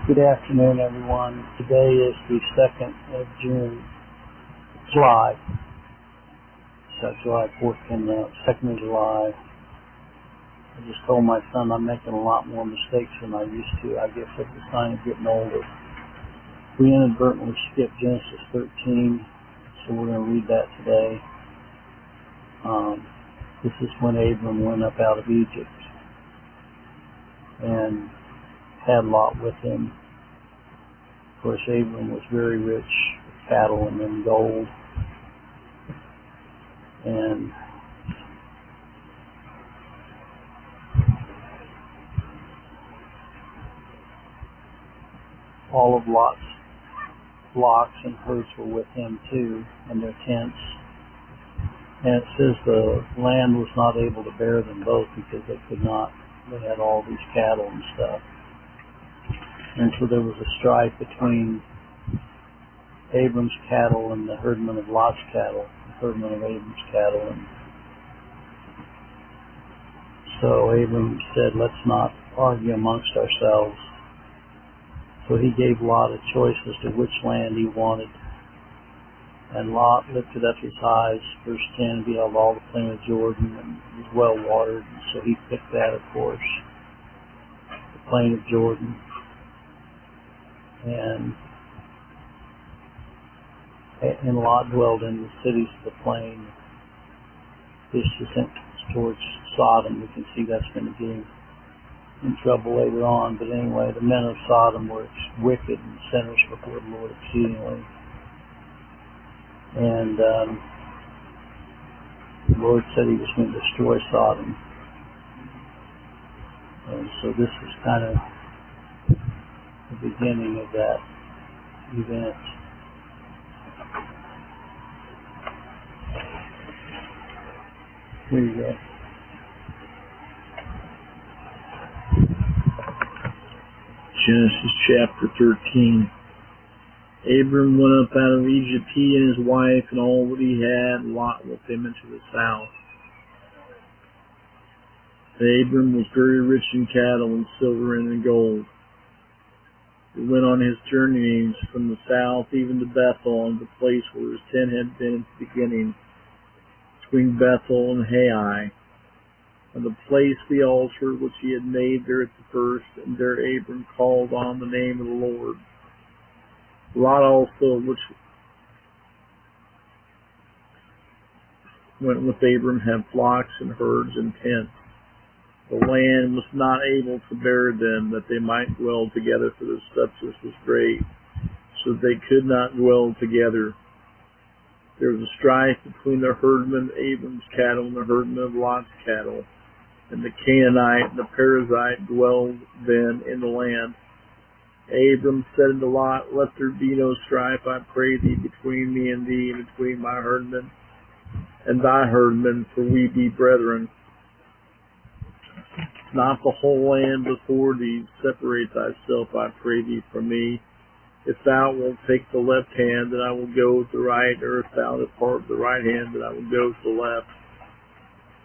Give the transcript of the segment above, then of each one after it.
Good afternoon, everyone. Today is the 2nd of July. So July 4th and 2nd of July. I just told my son I'm making a lot more mistakes than I used to. I guess that's a sign of getting older. We inadvertently skipped Genesis 13, so we're going to read that today. This is when Abram went up out of Egypt and had Lot with him. Of course, Abram was very rich with cattle and in gold. And all of Lot's flocks and herds were with him too, and their tents. And it says the land was not able to bear them both because they had all these cattle and stuff. And so there was a strife between Abram's cattle and the herdmen of Lot's cattle, the herdmen of Abram's cattle. And so Abram said, let's not argue amongst ourselves. So he gave Lot a choice as to which land he wanted. And Lot lifted up his eyes, verse 10, beheld all the plain of Jordan, and was well watered. And so he picked that, of course, the plain of Jordan. And Lot dwelled in the cities of the plain. This descent towards Sodom. We can see that's going to get him in trouble later on. But anyway, the men of Sodom were wicked and sinners before the Lord exceedingly. And the Lord said he was going to destroy Sodom. And so this is kind of the beginning of that event. Here you go. Genesis chapter 13. Abram went up out of Egypt, he and his wife, and all that he had, Lot with him into the south. And Abram was very rich in cattle and silver and in gold. He went on his journeyings from the south even to Bethel, and the place where his tent had been at the beginning, between Bethel and Hai, and the place the altar which he had made there at the first, and there Abram called on the name of the Lord. Lot also, which went with Abram, had flocks and herds and tents. The land was not able to bear them, that they might dwell together, for their substance was great, so that they could not dwell together. There was a strife between the herdmen of Abram's cattle and the herdmen of Lot's cattle, and the Canaanite and the Perizzite dwelled then in the land. Abram said unto Lot, let there be no strife, I pray thee, between me and thee, and between my herdmen and thy herdmen, for we be brethren. Not the whole land before thee, separate thyself, I pray thee, from me. If thou wilt take the left hand, then I will go with the right, or if thou depart with the right hand, then I will go with the left.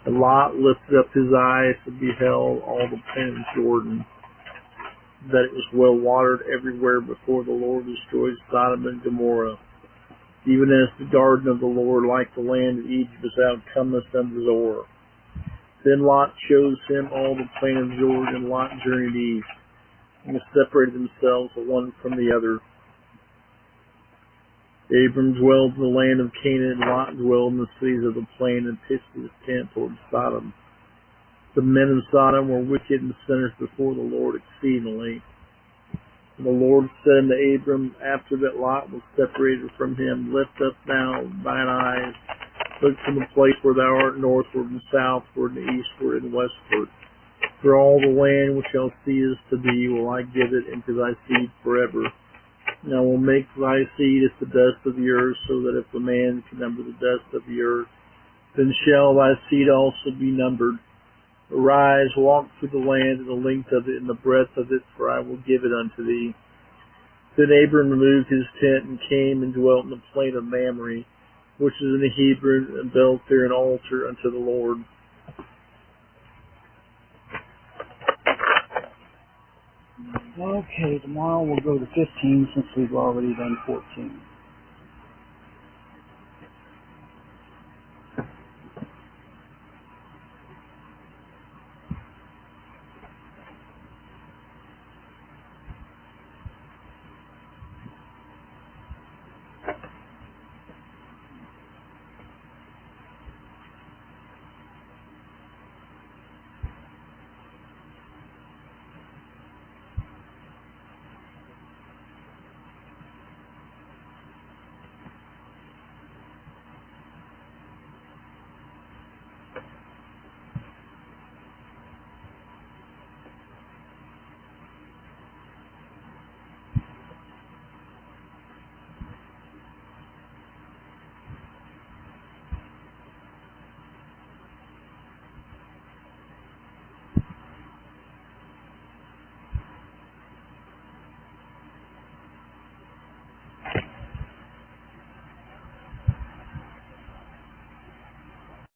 And Lot lifted up his eyes and beheld all the plain of Jordan, that it was well watered everywhere before the Lord destroyed Sodom and Gomorrah, even as the garden of the Lord, like the land of Egypt, as thou comest unto Zoar. Then Lot chose him all the plain of Jordan, and Lot journeyed east, and separated themselves the one from the other. Abram dwelled in the land of Canaan, and Lot dwelled in the cities of the plain, and pitched his tent toward Sodom. The men of Sodom were wicked and sinners before the Lord exceedingly. And the Lord said unto Abram, after that Lot was separated from him, lift up now thine eyes, look from the place where thou art northward and southward and eastward and westward. For all the land which thou seest to thee will I give it into thy seed forever. And I will make thy seed as the dust of the earth, so that if a man can number the dust of the earth, then shall thy seed also be numbered. Arise, walk through the land, and the length of it, and the breadth of it, for I will give it unto thee. Then Abram removed his tent, and came and dwelt in the plain of Mamre, which is in the Hebron, and built there an altar unto the Lord. Okay, tomorrow we'll go to 15 since we've already done 14.